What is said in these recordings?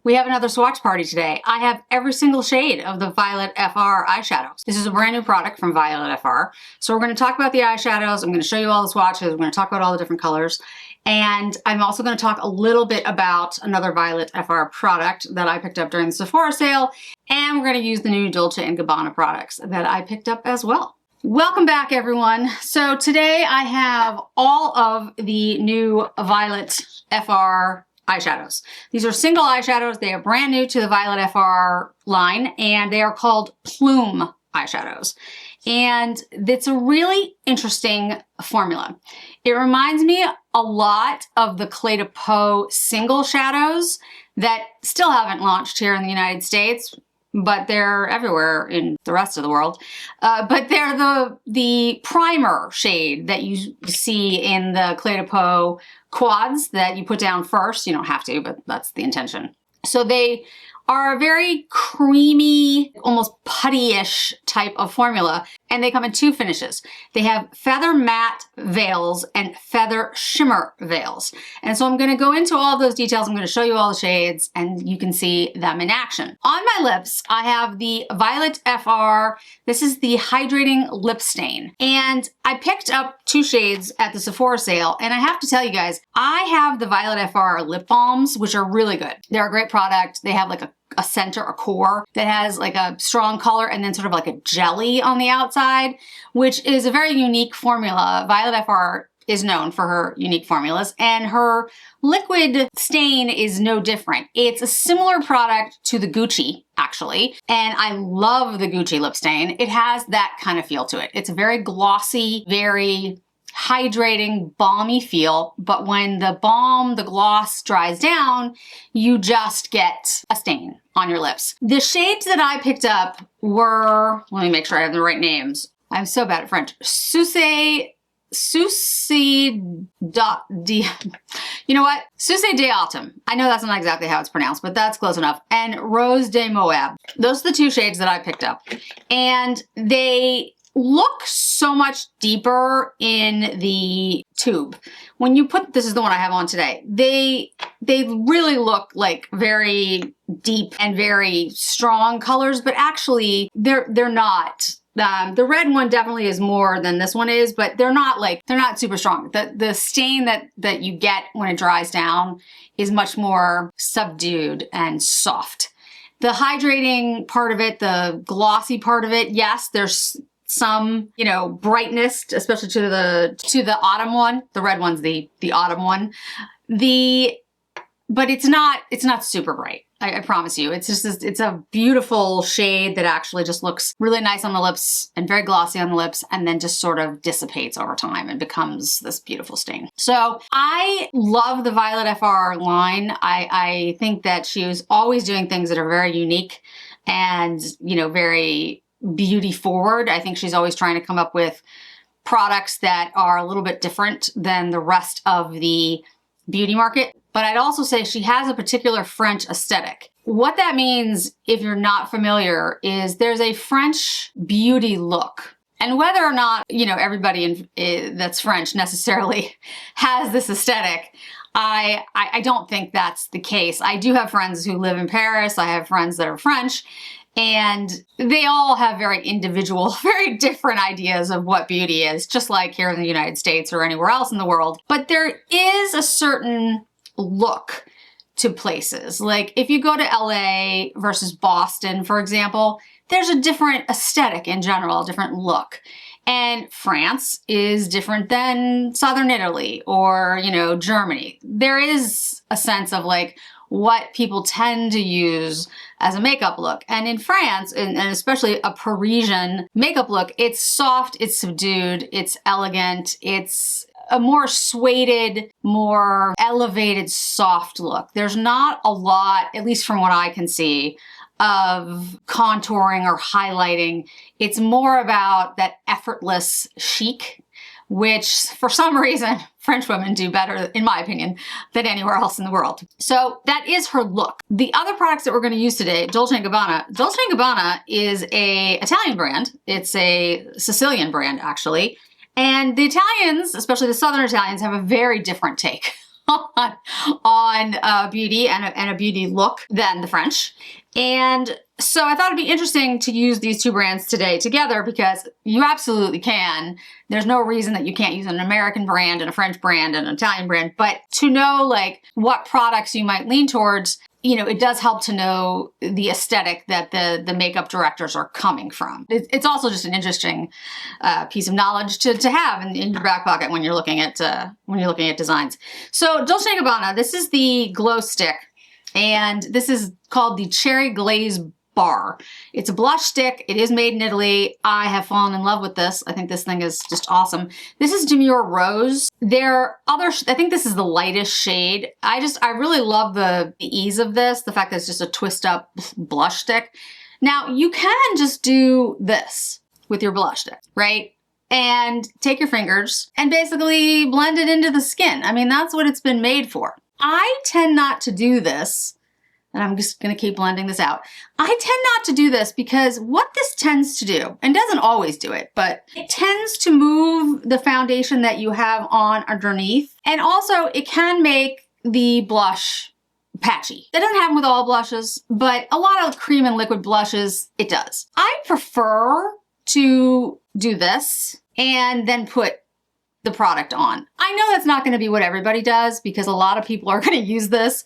We have another swatch party today. I have every single shade of the Violet FR eyeshadows. This is a brand new product from Violet FR. So we're going to talk about the eyeshadows. I'm going to show you all the swatches. We're going to talk about all the different colors. And I'm also going to talk a little bit about another Violet FR product that I picked up during the Sephora sale. And we're going to use the new Dolce & Gabbana products that I picked up as well. Welcome back, everyone. So today I have all of the new Violet FR eyeshadows. These are single eyeshadows. They are brand new to the Violet FR line, and they are called Plume Eyeshadows. And it's a really interesting formula. It reminds me a lot of the Clé de Peau single shadows that still haven't launched here in the United States, but they're everywhere in the rest of the world. But they're the primer shade that you see in the Clé de Peau quads that you put down first. You don't have to, but that's the intention. So they are a very creamy, almost putty-ish type of formula, and they come in two finishes. They have feather matte veils and feather shimmer veils. And so I'm gonna go into all of those details. I'm gonna show you all the shades and you can see them in action. On my lips, I have the Violet FR. This is the Hydrating Lip Stain. And I picked up two shades at the Sephora sale, and I have to tell you guys, I have the Violet FR lip balms, which are really good. They're a great product. They have like a center, a core that has like a strong color and then sort of like a jelly on the outside, which is a very unique formula. Violet FR is known for her unique formulas, and her liquid stain is no different. It's a similar product to the Gucci, actually, and I love the Gucci lip stain. It has that kind of feel to it. It's a very glossy, very hydrating, balmy feel, but when the balm, the gloss dries down, you just get a stain on your lips. The shades that I picked up were, let me make sure I have the right names. I'm so bad at French. You know what? Sucé d'Automne. I know that's not exactly how it's pronounced, but that's close enough. And Rose de Moab. Those are the two shades that I picked up. And they look so much deeper in the tube. When you put, this is the one I have on today, they really look like very deep and very strong colors, but actually they're not. The red one definitely is more than this one is, but they're not super strong. The stain that you get when it dries down is much more subdued and soft. The hydrating part of it, the glossy part of it, yes, there's some, you know, brightness, especially to the autumn one. The red one's the autumn one. But it's not super bright. I promise you. It's just it's a beautiful shade that actually just looks really nice on the lips and very glossy on the lips, and then just sort of dissipates over time and becomes this beautiful stain. So I love the Violet FR line. I think that she is always doing things that are very unique and, you know, very beauty forward. I think she's always trying to come up with products that are a little bit different than the rest of the beauty market. But I'd also say she has a particular French aesthetic. What that means, if you're not familiar, is there's a French beauty look. And whether or not, you know, everybody that's French necessarily has this aesthetic, I don't think that's the case. I do have friends who live in Paris. I have friends that are French, and they all have very individual, very different ideas of what beauty is, just like here in the United States or anywhere else in the world. But there is a certain look to places. Like if you go to LA versus Boston, for example, there's a different aesthetic in general, a different look. And France is different than Southern Italy or, you know, Germany. There is a sense of like what people tend to use as a makeup look. And in France, and especially a Parisian makeup look, it's soft, it's subdued, it's elegant, it's a more suede, more elevated, soft look. There's not a lot, at least from what I can see, of contouring or highlighting. It's more about that effortless chic, which for some reason French women do better, in my opinion, than anywhere else in the world. So that is her look. The other products that we're going to use today, Dolce & Gabbana. Dolce & Gabbana is an Italian brand. It's a Sicilian brand, actually. And the Italians, especially the Southern Italians, have a very different take on beauty and a beauty look than the French. And so I thought it'd be interesting to use these two brands today together because you absolutely can. There's no reason that you can't use an American brand and a French brand and an Italian brand, but to know like what products you might lean towards, you know, it does help to know the aesthetic that the makeup directors are coming from. It's also just an interesting piece of knowledge to have in your back pocket when you're looking at designs. So Dolce & Gabbana, this is the glow stick, and this is called the Cherry Glaze Bar. It's a blush stick. It is made in Italy. I have fallen in love with this. I think this thing is just awesome. This is Demure Rose. I think this is the lightest shade. I really love the ease of this, the fact that it's just a twist up blush stick. Now you can just do this with your blush stick, right? And take your fingers and basically blend it into the skin. I mean, that's what it's been made for. I tend not to do this, and I'm just gonna keep blending this out. I tend not to do this because what this tends to do, and doesn't always do it, but it tends to move the foundation that you have on underneath. And also it can make the blush patchy. That doesn't happen with all blushes, but a lot of cream and liquid blushes, it does. I prefer to do this and then put the product on. I know that's not gonna be what everybody does because a lot of people are gonna use this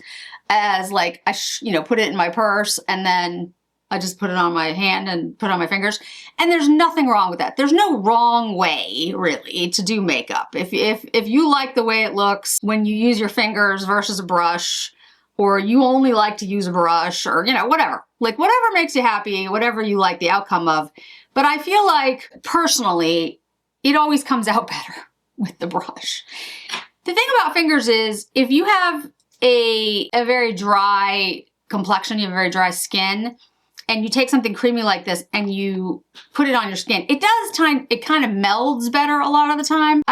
as like, put it in my purse and then I just put it on my hand and put it on my fingers. And there's nothing wrong with that. There's no wrong way really to do makeup. If you like the way it looks when you use your fingers versus a brush, or you only like to use a brush, or whatever. Like whatever makes you happy, whatever you like the outcome of. But I feel like personally, it always comes out better with the brush. The thing about fingers is if you have a very dry complexion, you have a very dry skin, and you take something creamy like this and you put it on your skin, it kind of melds better a lot of the time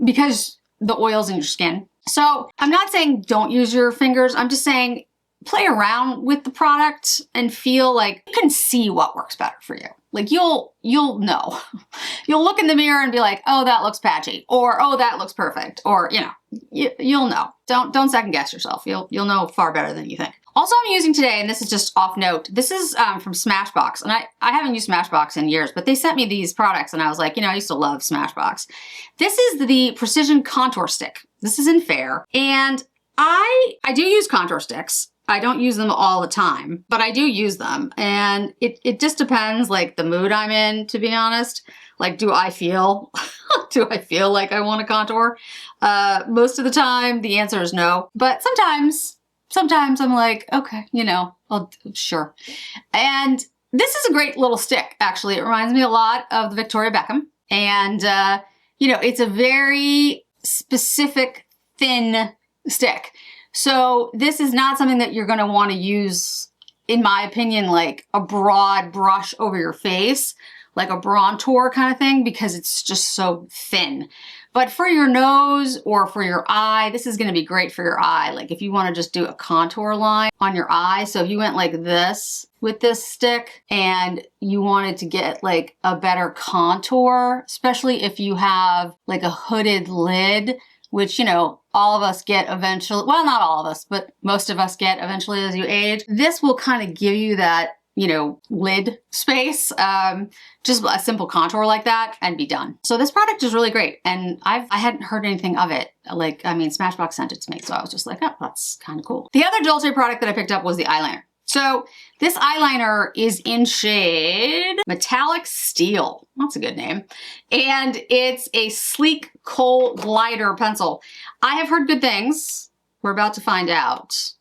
because the oil's in your skin. So I'm not saying don't use your fingers. I'm just saying play around with the product and feel like you can see what works better for you. Like you'll know. You'll look in the mirror and be like, oh, that looks patchy, or oh, that looks perfect, or you'll know. Don't second guess yourself. You'll know far better than you think. Also, I'm using today, and this is just off note, this is from Smashbox, and I haven't used Smashbox in years, but they sent me these products, and I was like, I used to love Smashbox. This is the Precision Contour Stick. This is in Fair, and I do use contour sticks. I don't use them all the time, but I do use them. And it just depends like the mood I'm in, to be honest. Like, do I feel like I want to contour? Most of the time, the answer is no. But sometimes I'm like, okay, sure. And this is a great little stick, actually. It reminds me a lot of the Victoria Beckham. And, it's a very specific, thin stick. So this is not something that you're going to want to use, in my opinion, like a broad brush over your face, like a bronzer kind of thing, because it's just so thin. But for your nose or for your eye, this is going to be great for your eye. Like if you want to just do a contour line on your eye. So if you went like this with this stick and you wanted to get like a better contour, especially if you have like a hooded lid, which, all of us get eventually, well, not all of us, but most of us get eventually as you age. This will kind of give you that, lid space, just a simple contour like that and be done. So this product is really great. And I hadn't heard anything of it. Smashbox sent it to me. So I was just like, oh, that's kind of cool. The other Dolce product that I picked up was the eyeliner. So this eyeliner is in shade Metallic Steel. That's a good name. And it's a sleek kohl glider pencil. I have heard good things. We're about to find out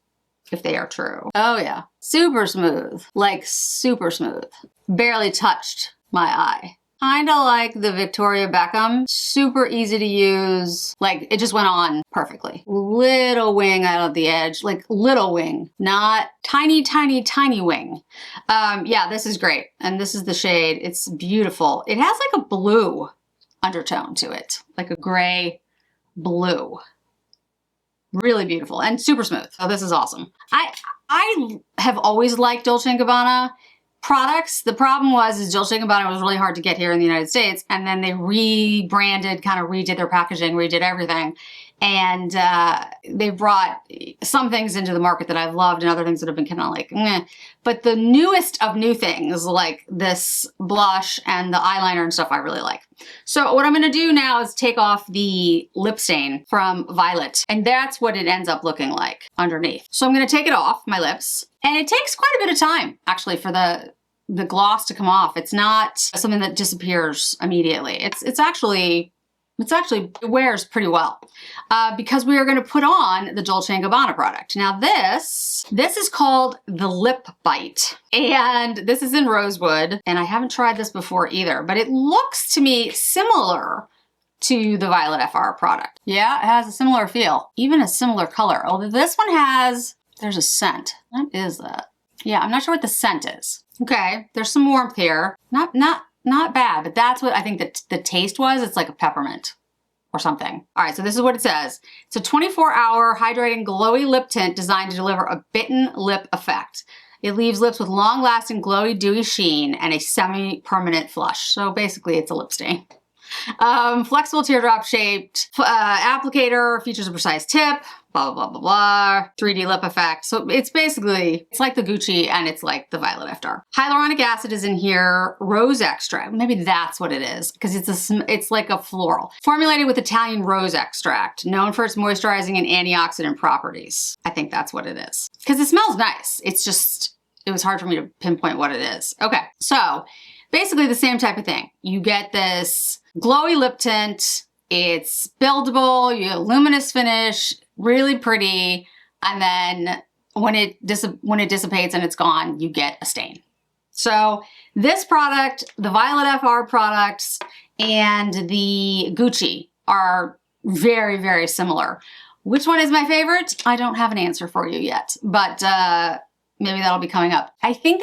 if they are true. Oh yeah. Super smooth. Like super smooth. Barely touched my eye. Kind of like the Victoria Beckham. Super easy to use. Like it just went on perfectly. Little wing out of the edge, like little wing, not tiny, tiny, tiny wing. Yeah, this is great. And this is the shade. It's beautiful. It has like a blue undertone to it, like a gray blue. Really beautiful and super smooth. So this is awesome. I have always liked Dolce & Gabbana products. The problem is Dolce & Gabbana was really hard to get here in the United States, and then they rebranded, kind of redid their packaging, redid everything. And they've brought some things into the market that I've loved and other things that have been kind of like, meh. But the newest of new things, like this blush and the eyeliner and stuff, I really like. So what I'm gonna do now is take off the lip stain from Violet, and that's what it ends up looking like underneath. So I'm gonna take it off my lips, and it takes quite a bit of time actually for the gloss to come off. It's not something that disappears immediately. It's actually, it wears pretty well because we are going to put on the Dolce & Gabbana product. Now this is called the Lip Bite, and this is in Rosewood, and I haven't tried this before either, but it looks to me similar to the Violet FR product. Yeah, it has a similar feel, even a similar color. Although this one has, there's a scent. What is that? Yeah, I'm not sure what the scent is. Okay, there's some warmth here. Not bad, but that's what I think that the taste was. It's like a peppermint or something. All right, so this is what it says. It's a 24-hour hydrating glowy lip tint designed to deliver a bitten lip effect. It leaves lips with long-lasting glowy dewy sheen and a semi-permanent flush. So basically it's a lip stain. Flexible teardrop shaped applicator, features a precise tip, blah, blah, blah, blah, blah, 3D lip effect. So it's basically, it's like the Gucci and it's like the Violet FR. Hyaluronic acid is in here, rose extract. Maybe that's what it is because it's like a floral. Formulated with Italian rose extract, known for its moisturizing and antioxidant properties. I think that's what it is because it smells nice. It's just, it was hard for me to pinpoint what it is. Okay, so basically the same type of thing. You get this glowy lip tint, it's buildable, you get a luminous finish, really pretty, and then when it dissipates and it's gone, you get a stain. So this product, the Violet FR products, and the Gucci are very, very similar. Which one is my favorite? I don't have an answer for you yet, but maybe that'll be coming up. I think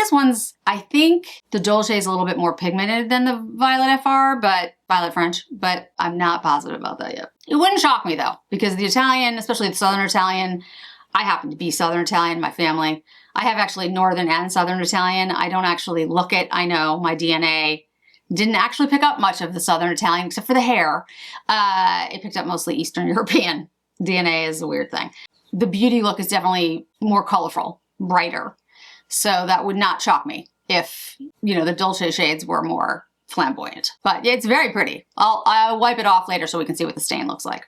the Dolce is a little bit more pigmented than the Violet FR, but Violet French, but I'm not positive about that yet. It wouldn't shock me though, because the Italian, especially the Southern Italian, I happen to be Southern Italian in my family. I have actually Northern and Southern Italian. I don't actually look it. I know my DNA didn't actually pick up much of the Southern Italian except for the hair. It picked up mostly Eastern European. DNA is a weird thing. The beauty look is definitely more colorful, brighter. So that would not shock me if, you know, the Dolce shades were more flamboyant. But yeah, it's very pretty. I'll wipe it off later so we can see what the stain looks like.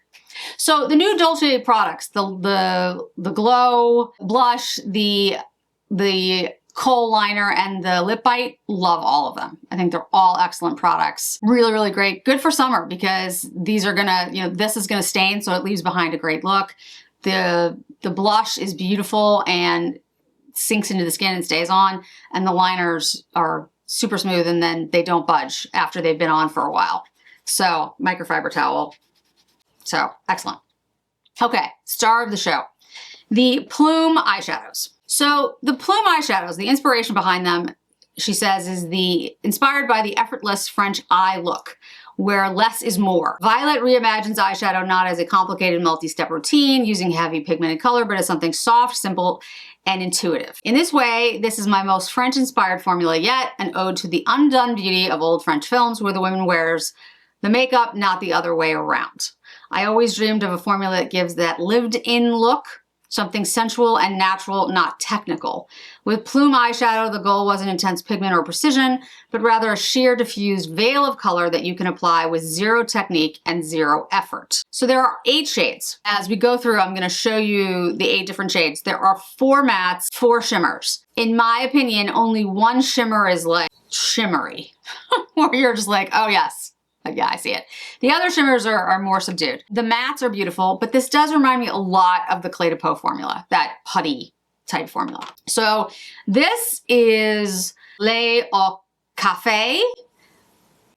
So the new Dolce products, the Glow Blush, the Kohl Liner, and the Lip Bite, love all of them. I think they're all excellent products. Really, really great. Good for summer because these are gonna, you know, this is gonna stain, so it leaves behind a great look. The blush is beautiful and sinks into the skin and stays on, and the liners are super smooth and then they don't budge after they've been on for a while. So microfiber towel. So excellent. Okay, star of the show, the Plume eyeshadows. So the Plume eyeshadows, the inspiration behind them, she says, is inspired by the effortless French eye look, where less is more. Violet reimagines eyeshadow not as a complicated multi-step routine using heavy pigmented color, but as something soft, simple, and intuitive. In this way, this is my most French-inspired formula yet, an ode to the undone beauty of old French films where the woman wears the makeup, not the other way around. I always dreamed of a formula that gives that lived-in look, something sensual and natural, not technical. With Plume eyeshadow, the goal wasn't intense pigment or precision, but rather a sheer diffused veil of color that you can apply with zero technique and zero effort. So there are 8 shades. As we go through, I'm gonna show you the 8 different shades. There are 4 mattes, 4 shimmers. In my opinion, only one shimmer is like shimmery, where you're just like, oh yes. Yeah, I see it. The other shimmers are more subdued. The mattes are beautiful, but this does remind me a lot of the Clé de Peau formula, that putty type formula. So this is Lait au Café,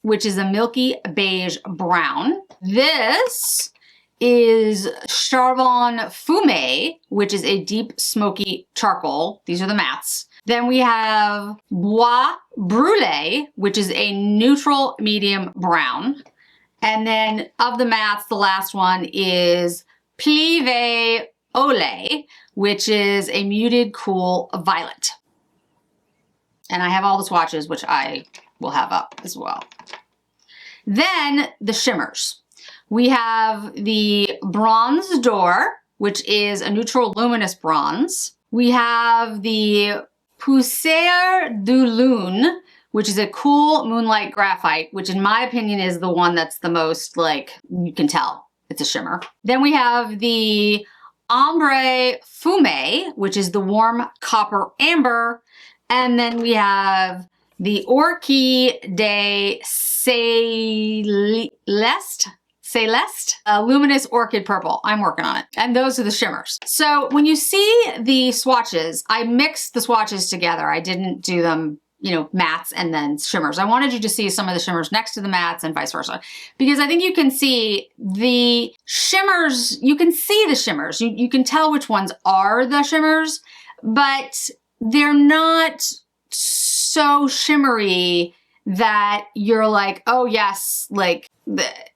which is a milky beige brown. This is Charbon Fumé, which is a deep smoky charcoal. These are the mattes. Then we have Bois Brûlé, which is a neutral medium brown. And then of the mattes, the last one is Privé Olé, which is a muted cool violet. And I have all the swatches, which I will have up as well. Then the shimmers. We have the Bronze D'Or, which is a neutral luminous bronze. We have the Poussière de Lune, which is a cool moonlight graphite, which in my opinion is the one that's the most, like, you can tell it's a shimmer. Then we have the Ombre Fumé, which is the warm copper amber. And then we have the Orchid de Celeste, luminous orchid purple. I'm working on it. And those are the shimmers. So when you see the swatches, I mixed the swatches together. I didn't do them, you know, mattes and then shimmers. I wanted you to see some of the shimmers next to the mattes and vice versa. Because I think you can see the shimmers, you can see the shimmers. You can tell which ones are the shimmers, but they're not so shimmery that you're like, oh yes, like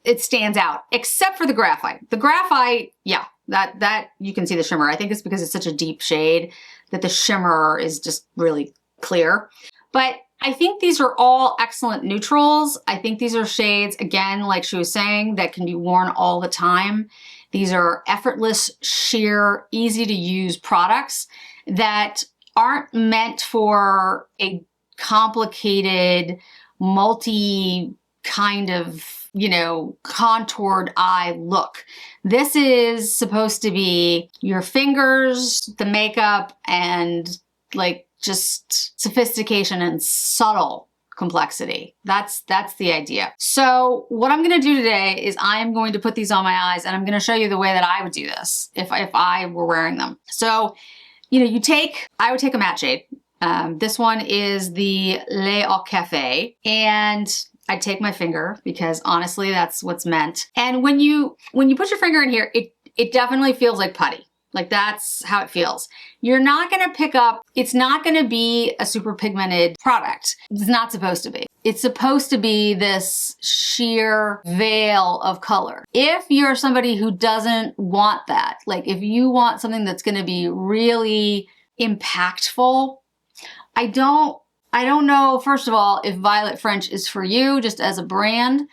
it stands out, except for the graphite. The graphite, yeah, that you can see the shimmer. I think it's because it's such a deep shade that the shimmer is just really clear. But I think these are all excellent neutrals. I think these are shades, again, like she was saying, that can be worn all the time. These are effortless, sheer, easy to use products that aren't meant for a complicated, multi kind of, you know, contoured eye look. This is supposed to be your fingers, the makeup, and like just sophistication and subtle complexity. That's the idea. So what I'm going to do today is I'm going to put these on my eyes and I'm going to show you the way that I would do this if I were wearing them. So, you know, I would take a matte shade. This one is the Lait au Café, and I'd take my finger because honestly, that's what's meant. And when you put your finger in here, it definitely feels like putty. Like that's how it feels. You're not gonna pick up, it's not gonna be a super pigmented product. It's not supposed to be. It's supposed to be this sheer veil of color. If you're somebody who doesn't want that, like if you want something that's gonna be really impactful, I don't know, first of all, if Violet French is for you just as a brand.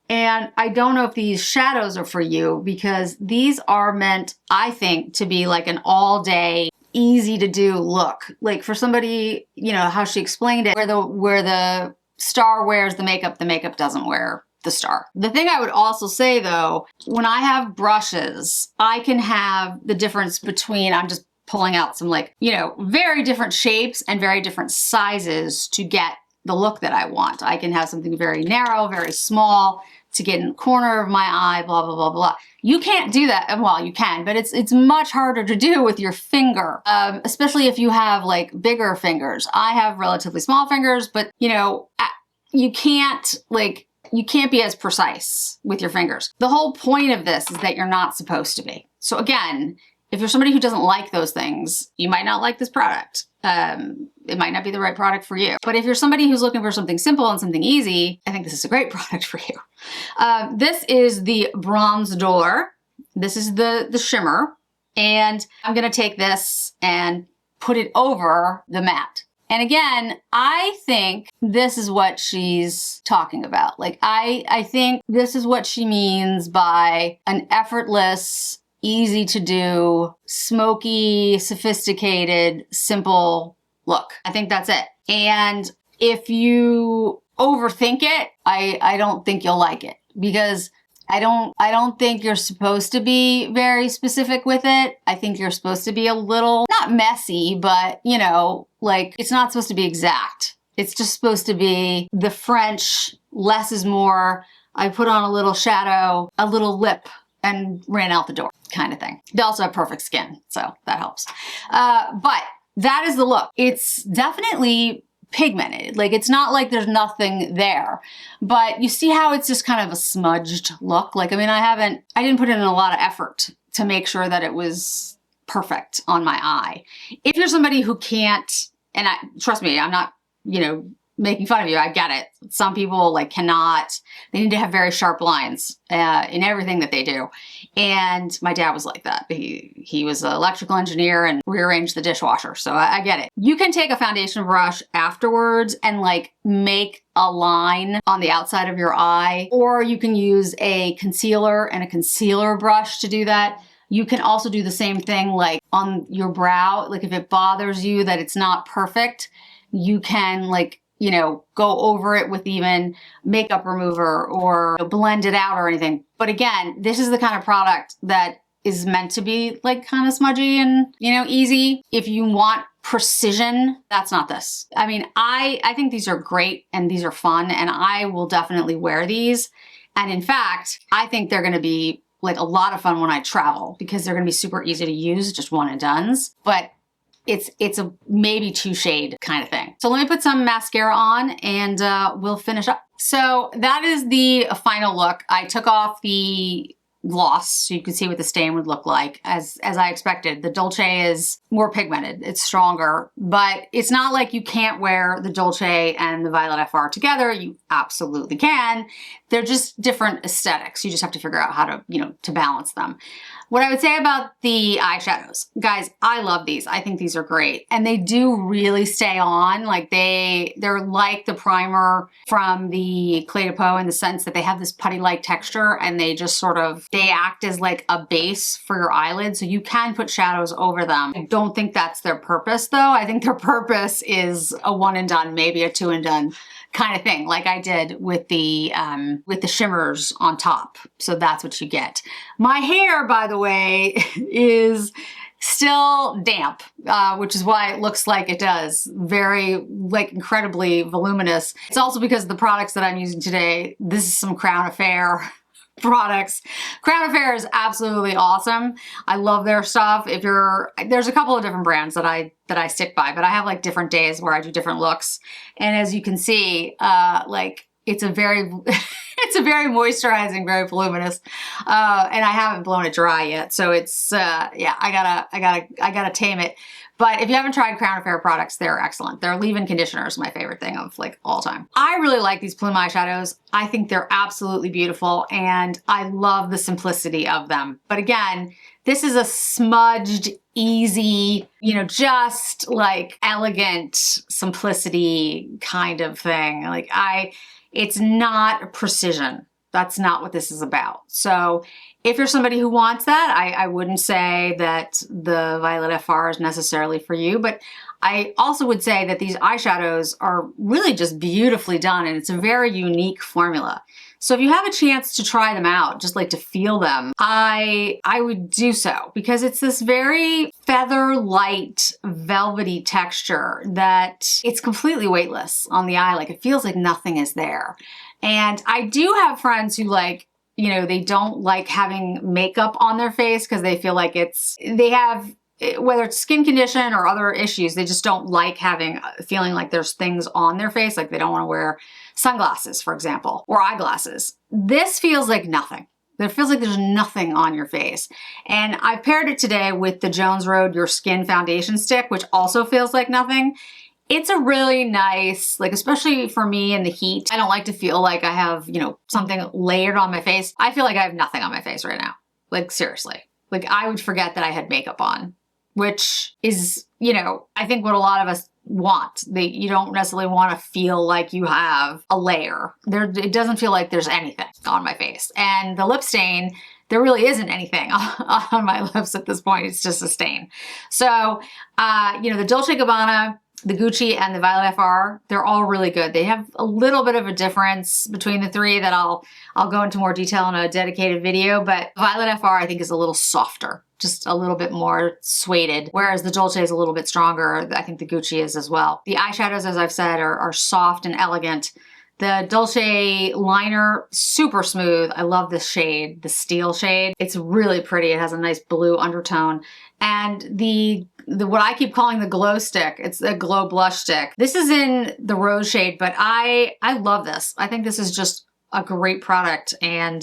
And I don't know if these shadows are for you because these are meant, I think, to be like an all day, easy to do look. Like for somebody, you know, how she explained it, where the star wears the makeup doesn't wear the star. The thing I would also say though, when I have brushes, I can have the difference between, I'm just pulling out some like, you know, very different shapes and very different sizes to get the look that I want. I can have something very narrow, very small to get in the corner of my eye, blah, blah, blah, blah. You can't do that. Well, you can, but it's much harder to do with your finger, especially if you have like bigger fingers. I have relatively small fingers, but you know, you can't be as precise with your fingers. The whole point of this is that you're not supposed to be. So again, if you're somebody who doesn't like those things, you might not like this product. It might not be the right product for you. But if you're somebody who's looking for something simple and something easy, I think this is a great product for you. This is the Bronze D'Or. This is the shimmer. And I'm gonna take this and put it over the matte. And again, I think this is what she's talking about. Like, I think this is what she means by an effortless, easy to do, smoky, sophisticated, simple look. I think that's it. And if you overthink it, I don't think you'll like it because I don't think you're supposed to be very specific with it. I think you're supposed to be a little, not messy, but you know, like it's not supposed to be exact. It's just supposed to be the French, less is more. I put on a little shadow, a little lip, and ran out the door kind of thing. They also have perfect skin, so that helps. But that is the look. It's definitely pigmented. Like it's not like there's nothing there, but you see how it's just kind of a smudged look. Like, I mean, I didn't put in a lot of effort to make sure that it was perfect on my eye. If you're somebody who can't, and trust me, I'm not, you know, making fun of you. I get it. Some people like cannot, they need to have very sharp lines in everything that they do. And my dad was like that. He was an electrical engineer and rearranged the dishwasher. So I get it. You can take a foundation brush afterwards and like make a line on the outside of your eye, or you can use a concealer and a concealer brush to do that. You can also do the same thing like on your brow. Like if it bothers you that it's not perfect, you can like, you know, go over it with even makeup remover or blend it out or anything. But again, this is the kind of product that is meant to be like kind of smudgy and, you know, easy. If you want precision, that's not this. I mean, I think these are great and these are fun and I will definitely wear these. And in fact, I think they're going to be like a lot of fun when I travel because they're going to be super easy to use, just one and dones. But it's a maybe 2 shade kind of thing. So let me put some mascara on and we'll finish up. So that is the final look. I took off the gloss so you can see what the stain would look like. As I expected, the Dolce is more pigmented, it's stronger, but it's not like you can't wear the Dolce and the Violet FR together. You absolutely can. They're just different aesthetics. You just have to figure out how to, you know, to balance them. What I would say about the eyeshadows, guys, I love these. I think these are great. And they do really stay on. Like they're like the primer from the Clé de Peau in the sense that they have this putty-like texture and they just sort of, they act as like a base for your eyelids. So you can put shadows over them. I don't think that's their purpose though. I think their purpose is a one and done, maybe a two and done kind of thing, like I did with the shimmers on top. So that's what you get. My hair, by the way, is still damp, which is why it looks like it does. Very, like, incredibly voluminous. It's also because of the products that I'm using today. This is some Crown Affair products. Crown Affair is absolutely awesome. I love their stuff. There's a couple of different brands that I stick by, but I have like different days where I do different looks. And as you can see, like it's a very, it's a very moisturizing, very voluminous, and I haven't blown it dry yet. So it's, yeah, I gotta tame it. But if you haven't tried Crown Affair products, they're excellent. Their leave-in conditioner is my favorite thing of like all time. I really like these Plume eyeshadows. I think they're absolutely beautiful and I love the simplicity of them. But again, this is a smudged, easy, you know, just like elegant simplicity kind of thing. Like it's not precision. That's not what this is about. So if you're somebody who wants that, I wouldn't say that the Violet FR is necessarily for you, but I also would say that these eyeshadows are really just beautifully done and it's a very unique formula. So if you have a chance to try them out, just like to feel them, I would do so because it's this very feather light, velvety texture that it's completely weightless on the eye. Like it feels like nothing is there. And I do have friends who like, you know, they don't like having makeup on their face because they feel like they have, whether it's skin condition or other issues, they just don't like feeling like there's things on their face. Like they don't want to wear sunglasses, for example, or eyeglasses. This feels like nothing. It feels like there's nothing on your face. And I paired it today with the Jones Road Your Skin Foundation Stick, which also feels like nothing. It's a really nice, like, especially for me in the heat, I don't like to feel like I have, you know, something layered on my face. I feel like I have nothing on my face right now. Like, seriously. Like, I would forget that I had makeup on, which is, you know, I think what a lot of us want. You don't necessarily want to feel like you have a layer. It doesn't feel like there's anything on my face. And the lip stain, there really isn't anything on my lips at this point. It's just a stain. So, you know, the Dolce Gabbana, the Gucci, and the Violet FR, they're all really good. They have a little bit of a difference between the three that I'll go into more detail in a dedicated video, but Violet FR I think is a little softer, just a little bit more suede, whereas the Dolce is a little bit stronger. I think the Gucci is as well. The eyeshadows, as I've said, are soft and elegant. The Dolce liner, super smooth. I love this shade, the steel shade. It's really pretty. It has a nice blue undertone. And the what I keep calling the glow stick, it's a glow blush stick. This is in the rose shade, but I love this. I think this is just a great product. And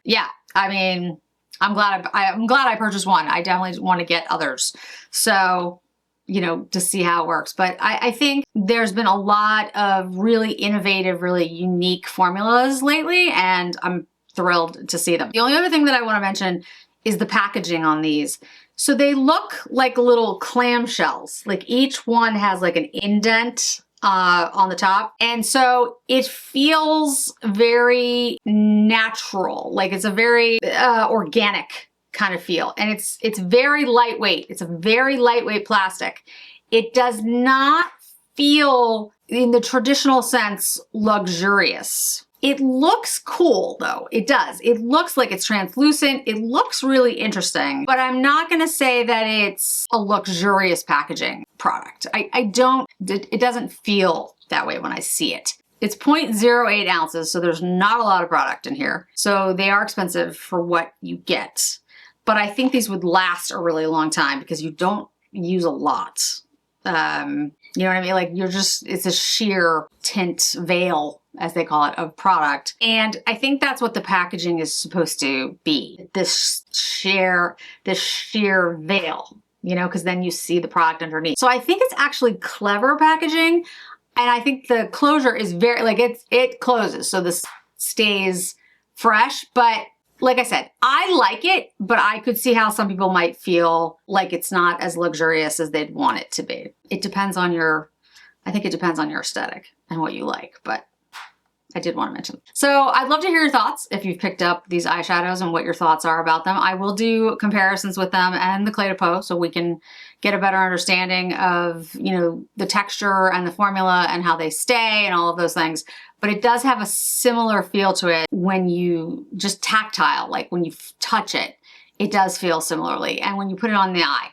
yeah, I mean, I'm glad I purchased one. I definitely want to get others. So you know, to see how it works. But I think there's been a lot of really innovative, really unique formulas lately, and I'm thrilled to see them. The only other thing that I want to mention is the packaging on these. So they look like little clamshells. Like each one has like an indent on the top. And so it feels very natural. Like it's a very organic kind of feel. And it's very lightweight. It's a very lightweight plastic. It does not feel, in the traditional sense, luxurious. It looks cool though, it does. It looks like it's translucent. It looks really interesting, but I'm not gonna say that it's a luxurious packaging product. It doesn't feel that way when I see it. It's 0.08 ounces, so there's not a lot of product in here. So they are expensive for what you get. But I think these would last a really long time because you don't use a lot. You know what I mean? Like it's a sheer tint veil, as they call it, of product. And I think that's what the packaging is supposed to be. This sheer veil, you know, because then you see the product underneath. So I think it's actually clever packaging. And I think the closure is very, like it closes. So this stays fresh, but like I said, I like it, but I could see how some people might feel like it's not as luxurious as they'd want it to be. It depends on I think it depends on your aesthetic and what you like, but I did want to mention. So I'd love to hear your thoughts if you've picked up these eyeshadows and what your thoughts are about them. I will do comparisons with them and the Clé de Peau so we can get a better understanding of, you know, the texture and the formula and how they stay and all of those things. But it does have a similar feel to it when you just tactile, like when you touch it, it does feel similarly. And when you put it on the eye,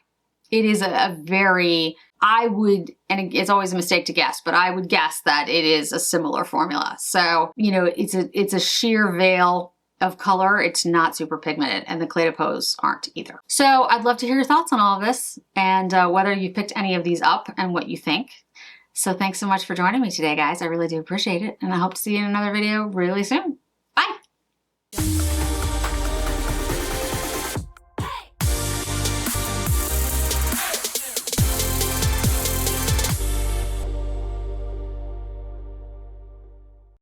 it is a very, and it's always a mistake to guess, but I would guess that it is a similar formula. So, you know, it's a sheer veil of color. It's not super pigmented, and the Clé de Peau's aren't either. So I'd love to hear your thoughts on all of this and whether you picked any of these up and what you think. So thanks so much for joining me today, guys. I really do appreciate it, and I hope to see you in another video really soon.